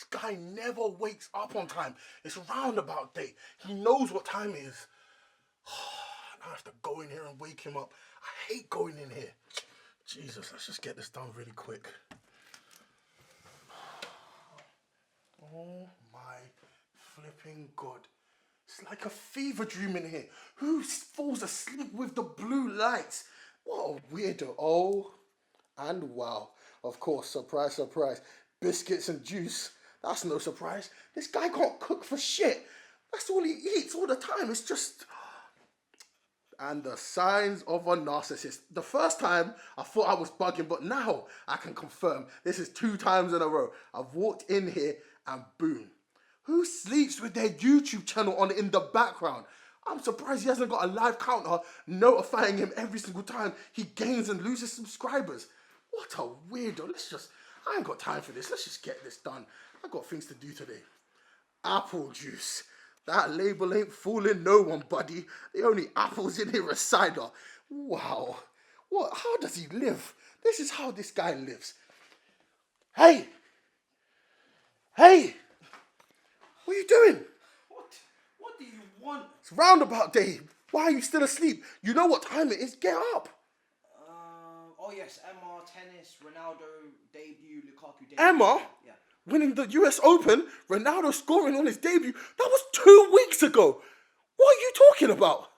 This guy never wakes up on time. It's roundabout day. He knows what time it is. Now I have to go in here and wake him up. I hate going in here. Jesus, let's just get this done really quick. Oh my flipping God. It's like a fever dream in here. Who falls asleep with the blue lights? What a weirdo. Oh, and wow. Of course, surprise, surprise. Biscuits and juice. That's no surprise. This guy can't cook for shit. That's all he eats all the time. It's just... And the signs of a narcissist. The first time, I thought I was bugging, but now I can confirm. This is 2 times in a row. I've walked in here and boom. Who sleeps with their YouTube channel on in the background? I'm surprised he hasn't got a live counter notifying him every single time he gains and loses subscribers. What a weirdo. I ain't got time for this. Let's just get this done. I've got things to do today. Apple juice. That label ain't fooling no one, buddy. The only apples in here are cider. Wow. What? How does he live? This is how this guy lives. Hey! Hey! What are you doing? What do you want? It's roundabout day. Why are you still asleep? You know what time it is. Get up. Oh yes, Emma, tennis, Ronaldo, debut, Lukaku debut. Emma? Yeah. Winning the US Open, Ronaldo scoring on his debut. That was 2 weeks ago. What are you talking about?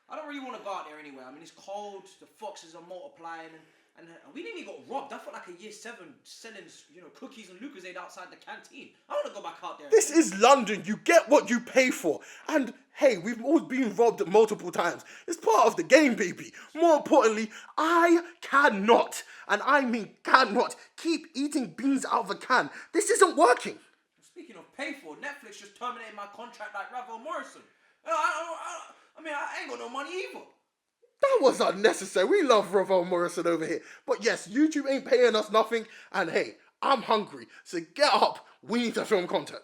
I don't really want to go out there anyway. I mean, it's cold, the foxes are multiplying, and we nearly got robbed. I felt like a year 7 selling, cookies and Lucozade outside the canteen. I want to go back out there. This is London. You get what you pay for. And hey, we've all been robbed multiple times. It's part of the game, baby. More importantly, I cannot, and I mean cannot, keep eating beans out of a can. This isn't working. Speaking of pay for, Netflix just terminated my contract like Ravel Morrison. I ain't got no money either. That was unnecessary. We love Ravel Morrison over here. But yes, YouTube ain't paying us nothing. And hey, I'm hungry. So get up. We need to film content.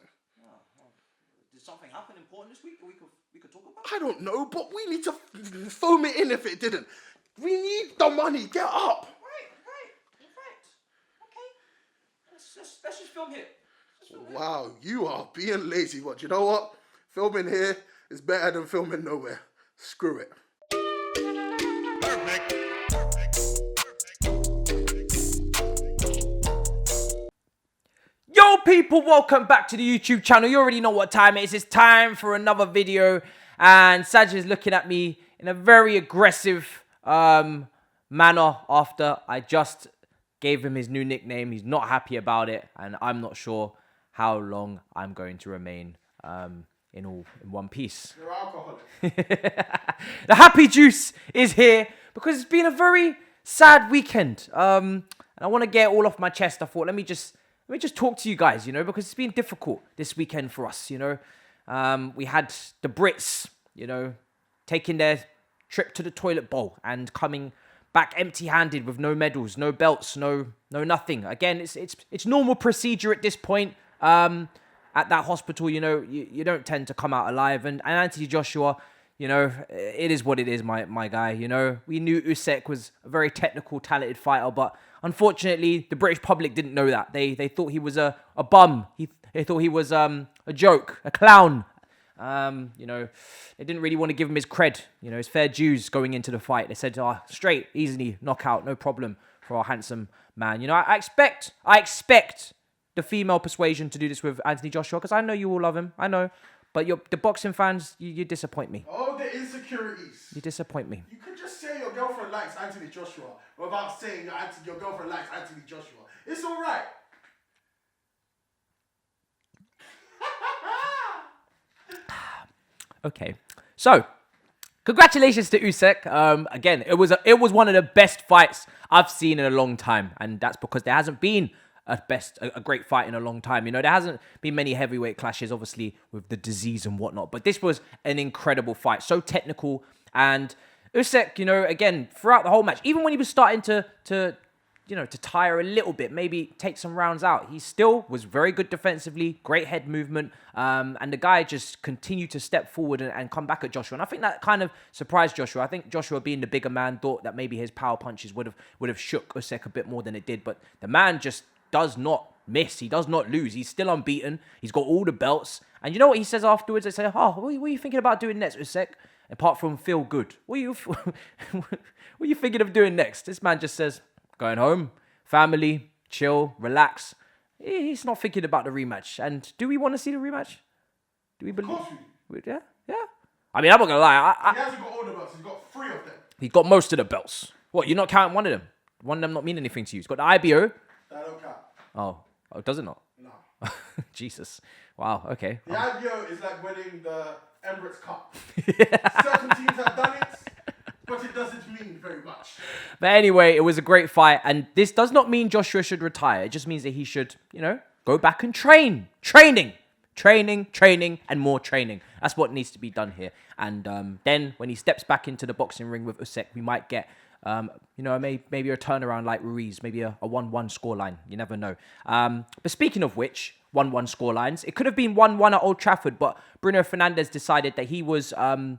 Did something happen important this week that we could talk about? I don't know, but we need to foam it in if it didn't. We need the money. Get up. Right. Okay. Let's just film here. Wow, you are being lazy. But you know what? Filming here is better than filming nowhere. Screw it. Yo people, welcome back to the YouTube channel. You already know what time it is. It's time for another video. And Saj is looking at me in a very aggressive manner after I just gave him his new nickname. He's not happy about it. And I'm not sure how long I'm going to remain in one piece. You're alcoholic. The happy juice is here because it's been a very sad weekend. And I want to get it all off my chest. I thought, let me just talk to you guys, because it's been difficult this weekend for us, We had the Brits, taking their trip to the toilet bowl and coming back empty-handed with no medals, no belts, no nothing. Again, it's normal procedure at this point. At that hospital, you don't tend to come out alive. And Anthony Joshua, it is what it is, my guy. We knew Usyk was a very technical, talented fighter, but unfortunately, the British public didn't know that. They thought he was a bum. They thought he was a joke, a clown. They didn't really want to give him his cred, his fair dues going into the fight. They said, straight, easily, knockout, no problem for our handsome man. I expect the female persuasion to do this with Anthony Joshua because I know you all love him. I know. But the boxing fans, you disappoint me. Oh, the insecurities. You disappoint me. You could just say your girlfriend likes Anthony Joshua without saying your girlfriend likes Anthony Joshua. It's all right. Okay. So, congratulations to Usyk. Again, it was one of the best fights I've seen in a long time. And that's because there hasn't been a great fight in a long time. There hasn't been many heavyweight clashes, obviously, with the disease and whatnot. But this was an incredible fight. So technical. And Usyk, again, throughout the whole match, even when he was starting to tire a little bit, maybe take some rounds out, he still was very good defensively, great head movement. And the guy just continued to step forward and come back at Joshua. And I think that kind of surprised Joshua. I think Joshua, being the bigger man, thought that maybe his power punches would have shook Usyk a bit more than it did. But the man just does not miss. He does not lose. He's still unbeaten. He's got all the belts. And you know what he says afterwards? They say, what are you thinking about doing next, Usyk? Apart from feel good. What are you thinking of doing next? This man just says, going home, family, chill, relax. He's not thinking about the rematch. And do we want to see the rematch? Do we believe? Of course we do. Yeah. I mean, I'm not going to lie. He hasn't got all the belts. He's got 3 of them. He got most of the belts. What, you're not counting one of them? One of them not mean anything to you. He's got the IBO. That don't count. Oh, does it not? No. Jesus. Wow, okay. The IBO is like winning the Emirates Cup. Certain teams have done it, but it doesn't mean very much. But anyway, it was a great fight. And this does not mean Joshua should retire. It just means that he should, go back and train. Training, and more training. That's what needs to be done here. And then when he steps back into the boxing ring with Usyk, we might get, maybe a turnaround like Ruiz, maybe a 1-1 scoreline. You never know. But speaking of which, 1-1 scorelines, it could have been 1-1 at Old Trafford, but Bruno Fernandes decided that he was, more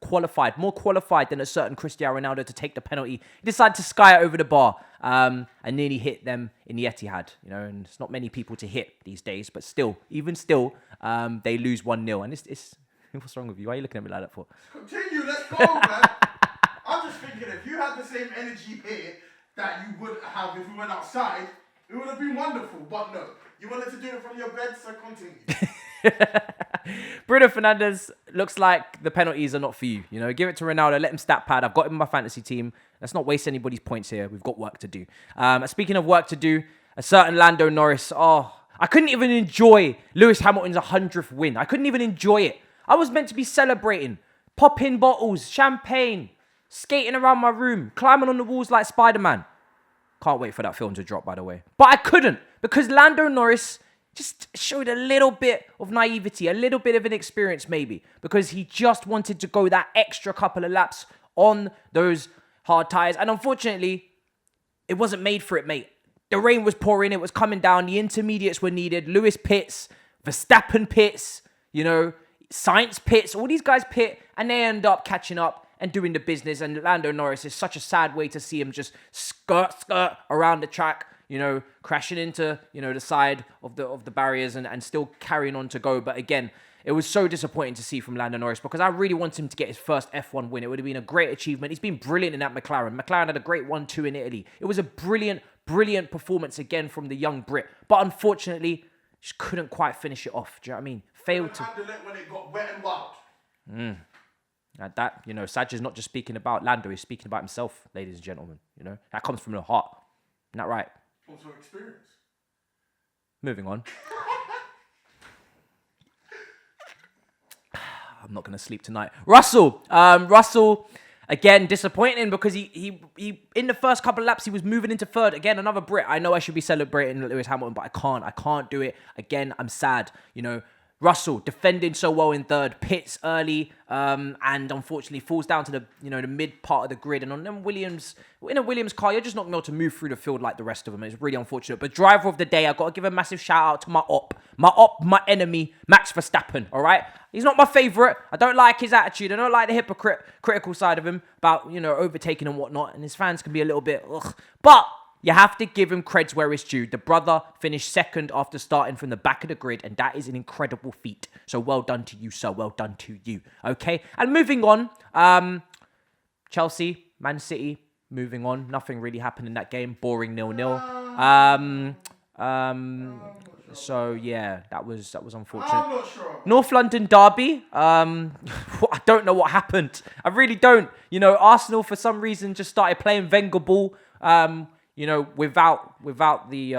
qualified than a certain Cristiano Ronaldo to take the penalty. He decided to sky it over the bar and nearly hit them in the Etihad. And it's not many people to hit these days, but even still, they lose 1-0. And it's what's wrong with you? Why are you looking at me like that for? Continue, let's go, man. I'm just thinking, if you had the same energy here that you would have if we went outside, it would have been wonderful. But no, you wanted to do it from your bed, so continue. Bruno Fernandes looks like the penalties are not for you. Give it to Ronaldo. Let him stat pad. I've got him in my fantasy team. Let's not waste anybody's points here. We've got work to do. Speaking of work to do, a certain Lando Norris. Oh, I couldn't even enjoy Lewis Hamilton's 100th win. I couldn't even enjoy it. I was meant to be celebrating, popping bottles, champagne, skating around my room, climbing on the walls like Spider-Man. Can't wait for that film to drop, by the way. But I couldn't, because Lando Norris just showed a little bit of naivety, a little bit of inexperience maybe, because he just wanted to go that extra couple of laps on those hard tyres. And unfortunately, it wasn't made for it, mate. The rain was pouring, it was coming down, the intermediates were needed. Lewis pits, Verstappen pits, Sainz pits, all these guys pit, and they end up catching up and doing the business. And Lando Norris is such a sad way to see him just skirt around the track, crashing into, the side of the barriers and still carrying on to go. But again, it was so disappointing to see from Lando Norris because I really want him to get his first F1 win. It would have been a great achievement. He's been brilliant in that McLaren. McLaren had a great 1-2 in Italy. It was a brilliant performance again from the young Brit. But unfortunately, just couldn't quite finish it off. Do you know what I mean? Failed to. Handle it when it got wet and wild. That, Saj is not just speaking about Lando, he's speaking about himself, ladies and gentlemen. That comes from the heart. Isn't that right? Also experience. Moving on. I'm not going to sleep tonight. Russell, again, disappointing because he in the first couple of laps, he was moving into third. Again, another Brit. I know I should be celebrating Lewis Hamilton, but I can't. I can't do it. Again, I'm sad. Russell defending so well in third, pits early, and unfortunately falls down to the the mid part of the grid. And on them in a Williams car, you're just not able to move through the field like the rest of them. It's really unfortunate. But driver of the day, I've got to give a massive shout out to my enemy, Max Verstappen. All right, he's not my favorite. I don't like his attitude. I don't like the critical side of him about overtaking and whatnot. And his fans can be a little bit ugh. But you have to give him creds where it's due. The brother finished second after starting from the back of the grid, and that is an incredible feat. So well done to you, sir. Well done to you. Okay? And moving on, Chelsea, Man City, moving on. Nothing really happened in that game. Boring 0-0. So, yeah, that was unfortunate. I'm not sure. North London derby. I don't know what happened. I really don't. Arsenal, for some reason, just started playing Wenger ball. Without the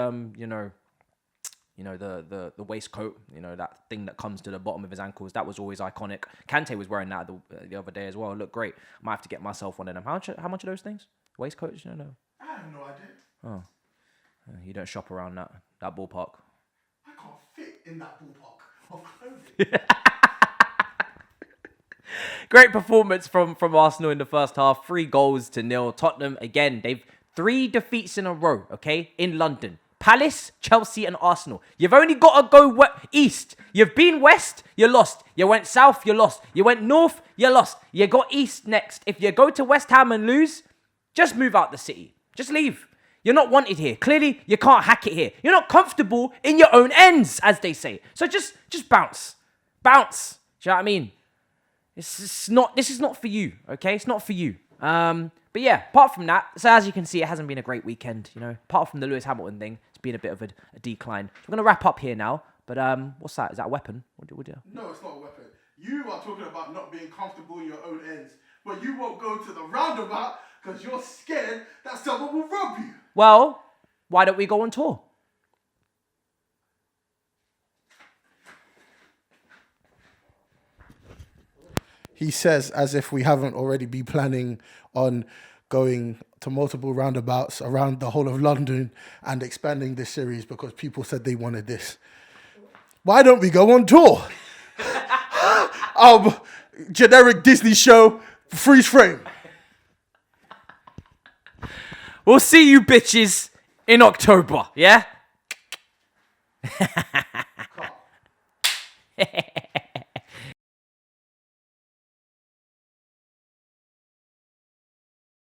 the waistcoat, that thing that comes to the bottom of his ankles. That was always iconic. Kante was wearing that the other day as well. It looked great. Might have to get myself one of them. How much are those things? Waistcoats? No. I have no idea. Oh, you don't shop around that ballpark. I can't fit in that ballpark of clothing. Great performance from Arsenal in the first half. 3-0. Tottenham, again, they've 3 defeats in a row, okay, in London. Palace, Chelsea, and Arsenal. You've only got to go east. You've been west, you lost. You went south, you lost. You went north, you lost. You got east next. If you go to West Ham and lose, just move out the city. Just leave. You're not wanted here. Clearly, you can't hack it here. You're not comfortable in your own ends, as they say. So just bounce. Bounce. Do you know what I mean? This is not for you, okay? It's not for you. But yeah, apart from that, so as you can see, it hasn't been a great weekend, you know. Apart from the Lewis Hamilton thing, it's been a bit of a decline. So we're going to wrap up here now. But what's that? Is that a weapon? What do? No, it's not a weapon. You are talking about not being comfortable in your own ends, but you won't go to the roundabout because you're scared that someone will rob you. Well, why don't we go on tour? He says as if we haven't already been planning on going to multiple roundabouts around the whole of London and expanding this series because people said they wanted this. Why don't we go on tour? Generic Disney show, freeze frame. We'll see you bitches in October, yeah?